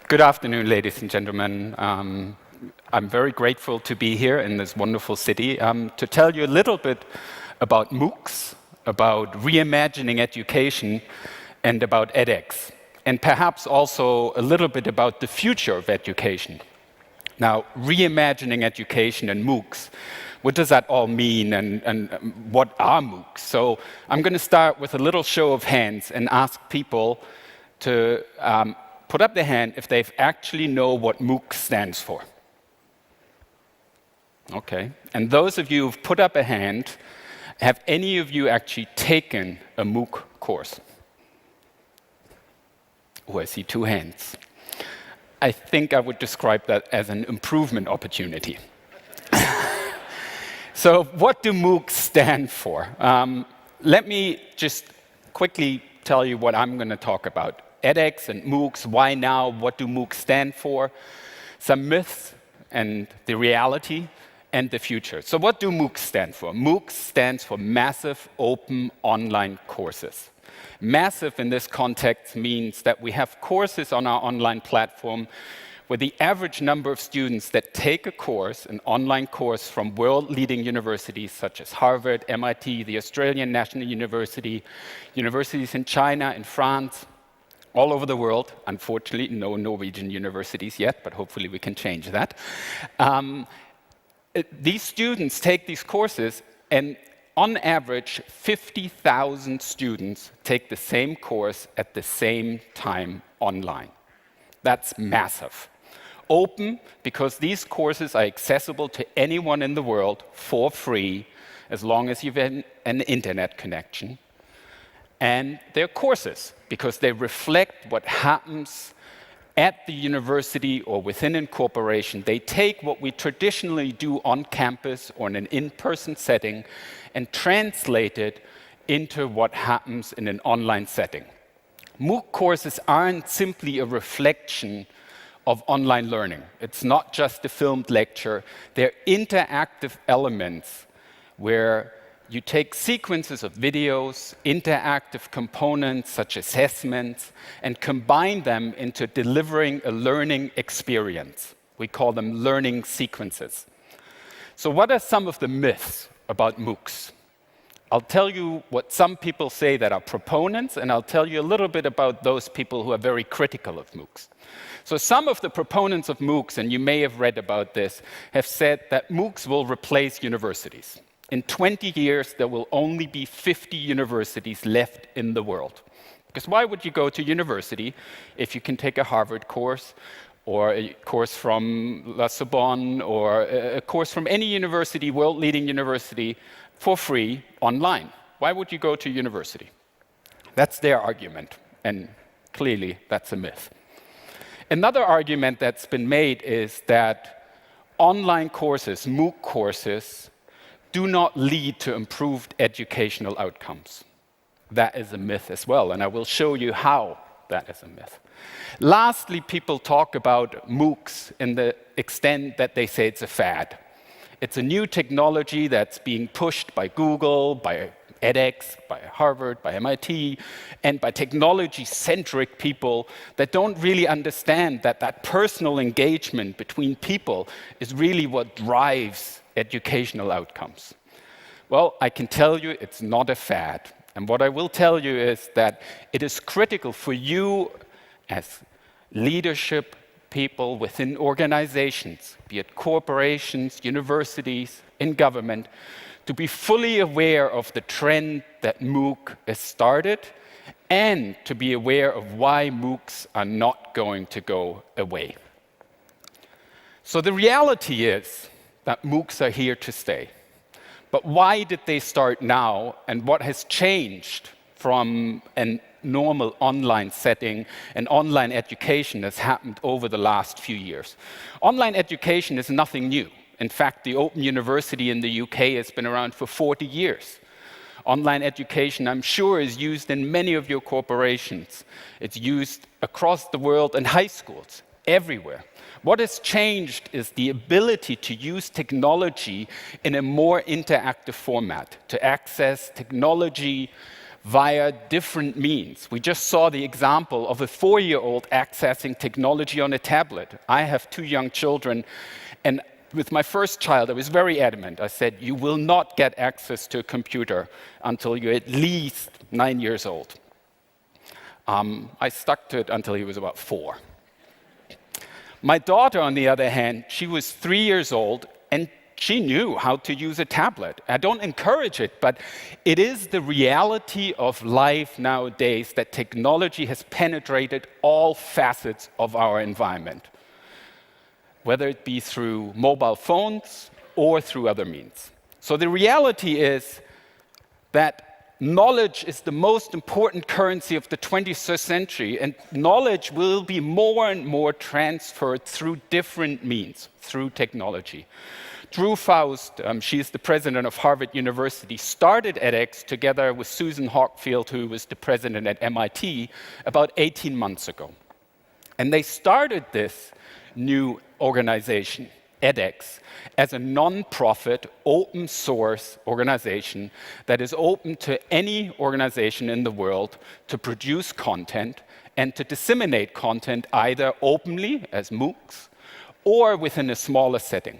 Good afternoon, ladies and gentlemen. I'm very grateful to be here in this wonderful city to tell you a little bit about Moocs, about reimagining education, and about edX, and perhaps also a little bit about the future of education. Now, reimagining education and Moocs, what does that all mean, and what are Moocs? So I'm going to start with a little show of hands and ask people to put up their hand if they actually know what Moocs stands for. Okay, and those of you who've put up a hand, have any of you actually taken a Mooc course? Oh, I see 2 hands. I think I would describe that as an improvement opportunity. So what do Moocs stand for? Let me just quickly tell you what I'm going to talk about. edX and Moocs, why now, what do Moocs stand for? Some myths and the reality and the future. So what do Moocs stand for? Moocs stands for Massive Open Online Courses. Massive in this context means that we have courses on our online platform where the average number of students that take a course, an online course from world-leading universities such as Harvard, MIT, the Australian National University, universities in China, in France, all over the world. Unfortunately, no Norwegian universities yet, but hopefully we can change that. These students take these courses, and on average, 50,000 students take the same course at the same time online. That's massive. Open, because these courses are accessible to anyone in the world for free, as long as you have an internet connection. And they're courses, because they reflect what happens at the university or within a corporation. They take what we traditionally do on campus or in an in-person setting and translate it into what happens in an online setting. Mooc courses aren't simply a reflection of online learning. It's not just a filmed lecture. They're interactive elements where you take sequences of videos, interactive components such as assessments, and combine them into delivering a learning experience. We call them learning sequences. So what are some of the myths about Moocs? I'll tell you what some people say that are proponents, and I'll tell you a little bit about those people who are very critical of Moocs. So some of the proponents of Moocs, and you may have read about this, have said that Moocs will replace universities. In 20 years, there will only be 50 universities left in the world. Because why would you go to university if you can take a Harvard course, or a course from La Sorbonne, or a course from any university, world-leading university, for free online? Why would you go to university? That's their argument, and clearly that's a myth. Another argument that's been made is that online courses, Mooc courses, do not lead to improved educational outcomes. That is a myth as well, and I will show you how that is a myth. Lastly, people talk about Moocs in the extent that they say it's a fad. It's a new technology that's being pushed by Google, by edX, by Harvard, by MIT, and by technology-centric people that don't really understand that that personal engagement between people is really what drives educational outcomes. Well, I can tell you it's not a fad. And what I will tell you is that it is critical for you as leadership people within organizations, be it corporations, universities, in government, to be fully aware of the trend that Mooc has started and to be aware of why Moocs are not going to go away. So the reality is that Moocs are here to stay. But why did they start now, and what has changed from a normal online setting and online education has happened over the last few years? Online education is nothing new. In fact, the Open University in the UK has been around for 40 years. Online education, I'm sure, is used in many of your corporations. It's used across the world in high schools, everywhere. What has changed is the ability to use technology in a more interactive format, to access technology via different means. We just saw the example of a 4-year-old accessing technology on a tablet. I have 2 young children, and with my first child, I was very adamant. I said, you will not get access to a computer until you're at least 9 years old. I stuck to it until he was about 4. My daughter, on the other hand, she was 3 years old, and she knew how to use a tablet. I don't encourage it, but it is the reality of life nowadays that technology has penetrated all facets of our environment, whether it be through mobile phones or through other means. So the reality is that knowledge is the most important currency of the 21st century, and knowledge will be more and more transferred through different means, through technology. Drew Faust, she is the president of Harvard University, started edX together with Susan Hockfield, who was the president at MIT, about 18 months ago. And they started this new organization, edX, as a non-profit, open-source organization that is open to any organization in the world to produce content and to disseminate content either openly, as Moocs, or within a smaller setting.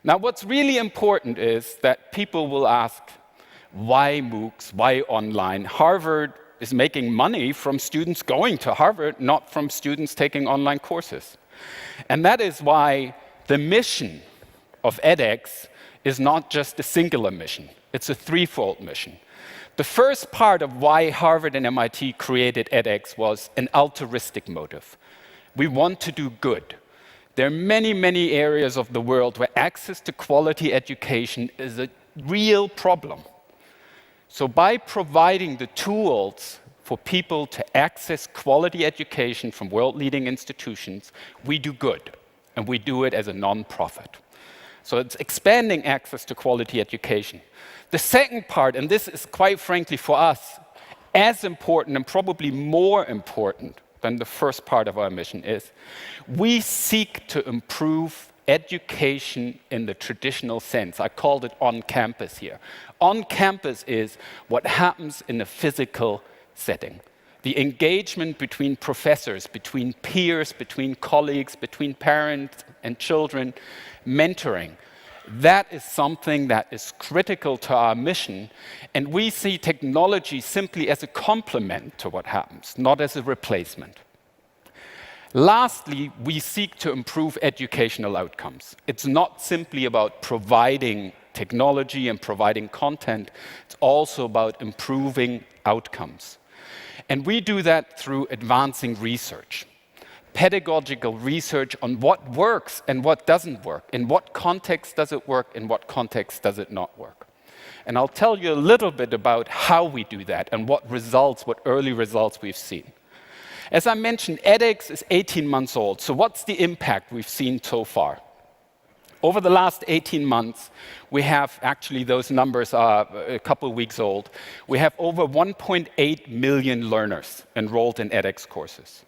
Now, what's really important is that people will ask, why Moocs, why online? Harvard is making money from students going to Harvard, not from students taking online courses. And that is why the mission of edX is not just a singular mission. It's a threefold mission. The first part of why Harvard and MIT created edX was an altruistic motive. We want to do good. There are many, many areas of the world where access to quality education is a real problem. So by providing the tools for people to access quality education from world-leading institutions, we do good, and we do it as a non-profit. So it's expanding access to quality education. The second part, and this is quite frankly for us as important and probably more important than the first part of our mission, is we seek to improve education in the traditional sense. I called it on campus here. On campus is what happens in a physical setting. The engagement between professors, between peers, between colleagues, between parents and children, mentoring. That is something that is critical to our mission, and we see technology simply as a complement to what happens, not as a replacement. Lastly, we seek to improve educational outcomes. It's not simply about providing technology and providing content, it's also about improving outcomes. And we do that through advancing research. Pedagogical research on what works and what doesn't work. In what context does it work, in what context does it not work? And I'll tell you a little bit about how we do that and what early results we've seen. As I mentioned, edX is 18 months old, so what's the impact we've seen so far? Over the last 18 months, we have, actually those numbers are a couple of weeks old, we have over 1.8 million learners enrolled in edX courses,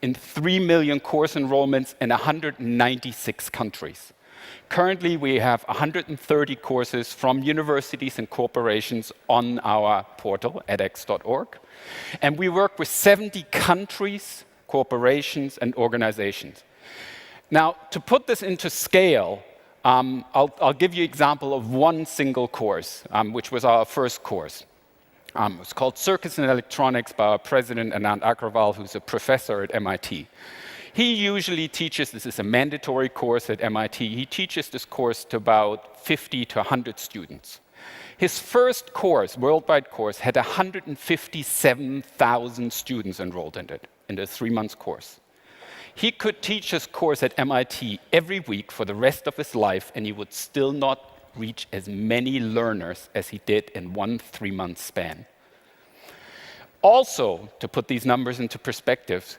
in 3 million course enrollments in 196 countries. Currently, we have 130 courses from universities and corporations on our portal, edX.org. And we work with 70 countries, corporations, and organizations. Now, to put this into scale, I'll give you an example of one single course, which was our first course. It's called Circuits and Electronics by our president, Anand Agrawal, who's a professor at MIT. He usually teaches, this is a mandatory course at MIT, he teaches this course to about 50 to 100 students. His first course, worldwide course, had 157,000 students enrolled in it, in the 3-month course. He could teach his course at MIT every week for the rest of his life, and he would still not reach as many learners as he did in one 3-month span. Also, to put these numbers into perspective,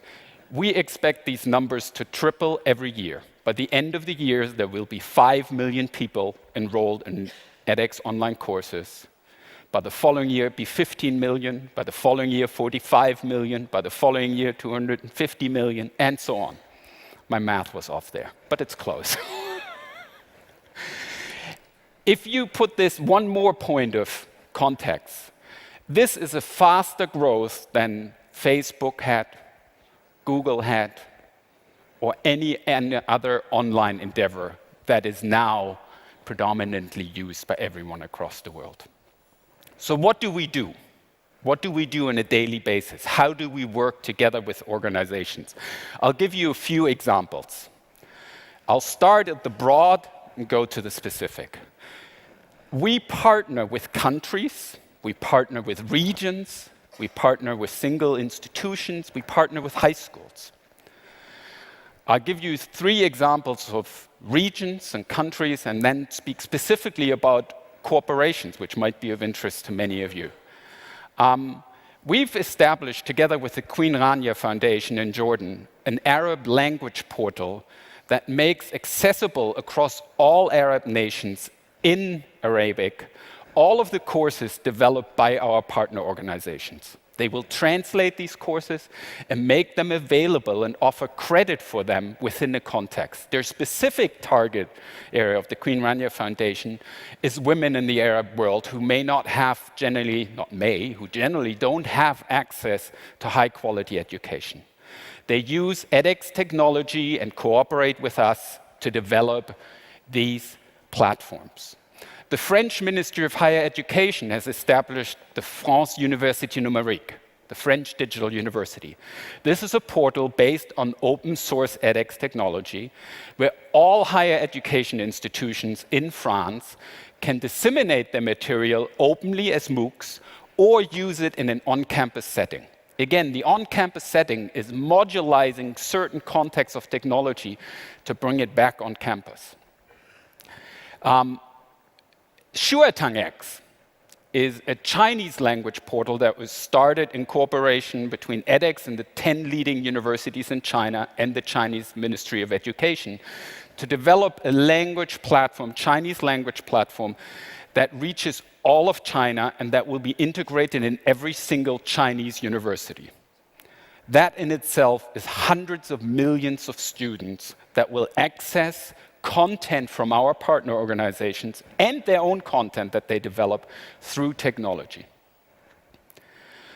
we expect these numbers to triple every year. By the end of the year, there will be 5 million people enrolled in edX online courses. By the following year, be 15 million. By the following year, 45 million. By the following year, 250 million, and so on. My math was off there, but it's close. If you put this one more point of context, This is a faster growth than Facebook had, Google had, or any other online endeavor that is now predominantly used by everyone across the world. So what do we do? What do we do on a daily basis? How do we work together with organizations? I'll give you a few examples. I'll start at the broad and go to the specific. We partner with countries, we partner with regions, we partner with single institutions, we partner with high schools. I'll give you 3 examples of regions and countries and then speak specifically about corporations, which might be of interest to many of you. We've established, together with the Queen Rania Foundation in Jordan, an Arab language portal that makes accessible across all Arab nations in Arabic all of the courses developed by our partner organizations. They will translate these courses and make them available and offer credit for them within a context. Their specific target area of the Queen Rania Foundation is women in the Arab world who may not have who generally don't have access to high quality education. They use edX technology and cooperate with us to develop these platforms. The French Ministry of Higher Education has established the France Université Numérique, the French Digital University. This is a portal based on open source edX technology, where all higher education institutions in France can disseminate their material openly as Moocs or use it in an on-campus setting. Again, the on-campus setting is modularizing certain contexts of technology to bring it back on campus. ShuaTangX is a Chinese language portal that was started in cooperation between edX and the 10 leading universities in China and the Chinese Ministry of Education to develop a language platform, Chinese language platform, that reaches all of China and that will be integrated in every single Chinese university. That in itself is hundreds of millions of students that will access content from our partner organizations and their own content that they develop through technology.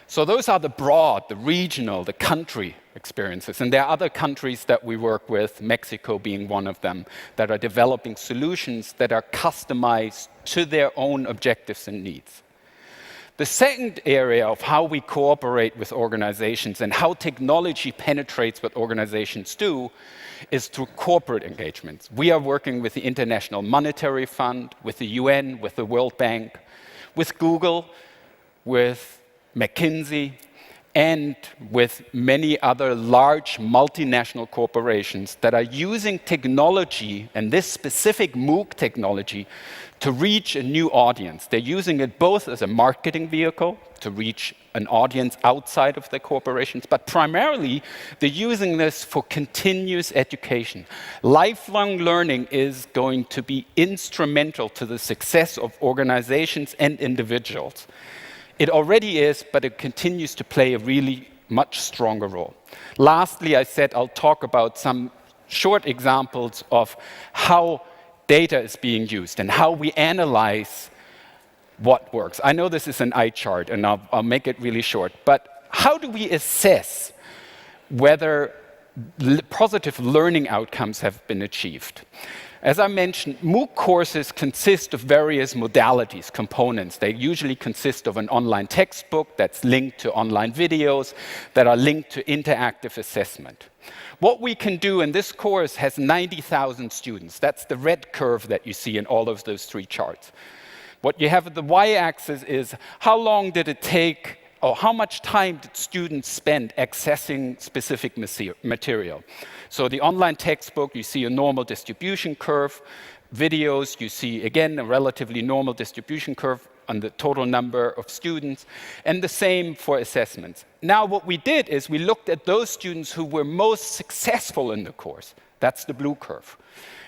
So those are the broad, the regional, the country experiences. And there are other countries that we work with, Mexico being one of them, that are developing solutions that are customized to their own objectives and needs. The second area of how we cooperate with organizations and how technology penetrates what organizations do is through corporate engagements. We are working with the International Monetary Fund, with the UN, with the World Bank, with Google, with McKinsey, and with many other large multinational corporations that are using technology, and this specific Mooc technology, to reach a new audience. They're using it both as a marketing vehicle to reach an audience outside of their corporations, but primarily they're using this for continuous education. Lifelong learning is going to be instrumental to the success of organizations and individuals. It already is, but it continues to play a really much stronger role. Lastly, I said I'll talk about some short examples of how data is being used and how we analyze what works. I know this is an eye chart, and I'll make it really short, but how do we assess whether positive learning outcomes have been achieved? As I mentioned, Mooc courses consist of various modalities, components. They usually consist of an online textbook that's linked to online videos that are linked to interactive assessment. What we can do, and this course has 90,000 students. That's the red curve that you see in all of those 3 charts. What you have at the y-axis is how long did it take, or how much time did students spend accessing specific material. So the online textbook, you see a normal distribution curve. Videos, you see, again, a relatively normal distribution curve on the total number of students, and the same for assessments. Now, what we did is we looked at those students who were most successful in the course. That's the blue curve.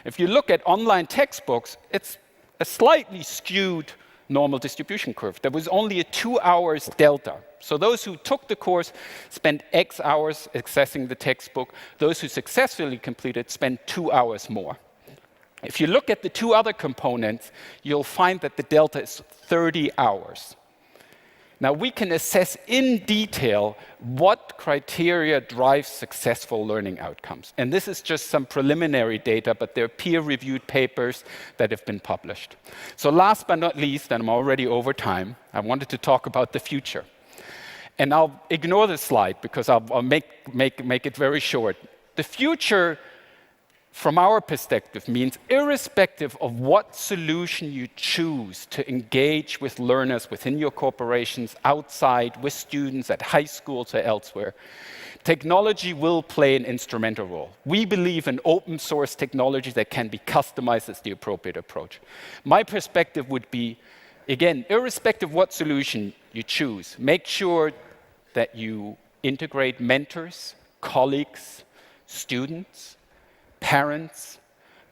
If you look at online textbooks, it's a slightly skewed normal distribution curve. There was only a 2 hours delta. So those who took the course spent X hours accessing the textbook. Those who successfully completed spent 2 hours more. If you look at the 2 other components, you'll find that the delta is 30 hours. Now, we can assess in detail what criteria drive successful learning outcomes. And this is just some preliminary data, but they're peer-reviewed papers that have been published. So last but not least, and I'm already over time, I wanted to talk about the future. And I'll ignore this slide because I'll make it very short. The future, from our perspective, means irrespective of what solution you choose to engage with learners within your corporations, outside, with students at high schools or elsewhere, technology will play an instrumental role. We believe in open source technology that can be customized as the appropriate approach. My perspective would be, again, irrespective of what solution you choose, make sure that you integrate mentors, colleagues, students, parents,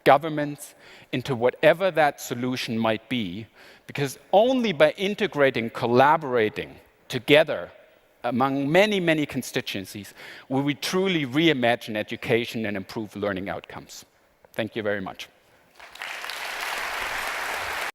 governments, into whatever that solution might be, because only by integrating, collaborating together among many, many constituencies will we truly reimagine education and improve learning outcomes. Thank you very much.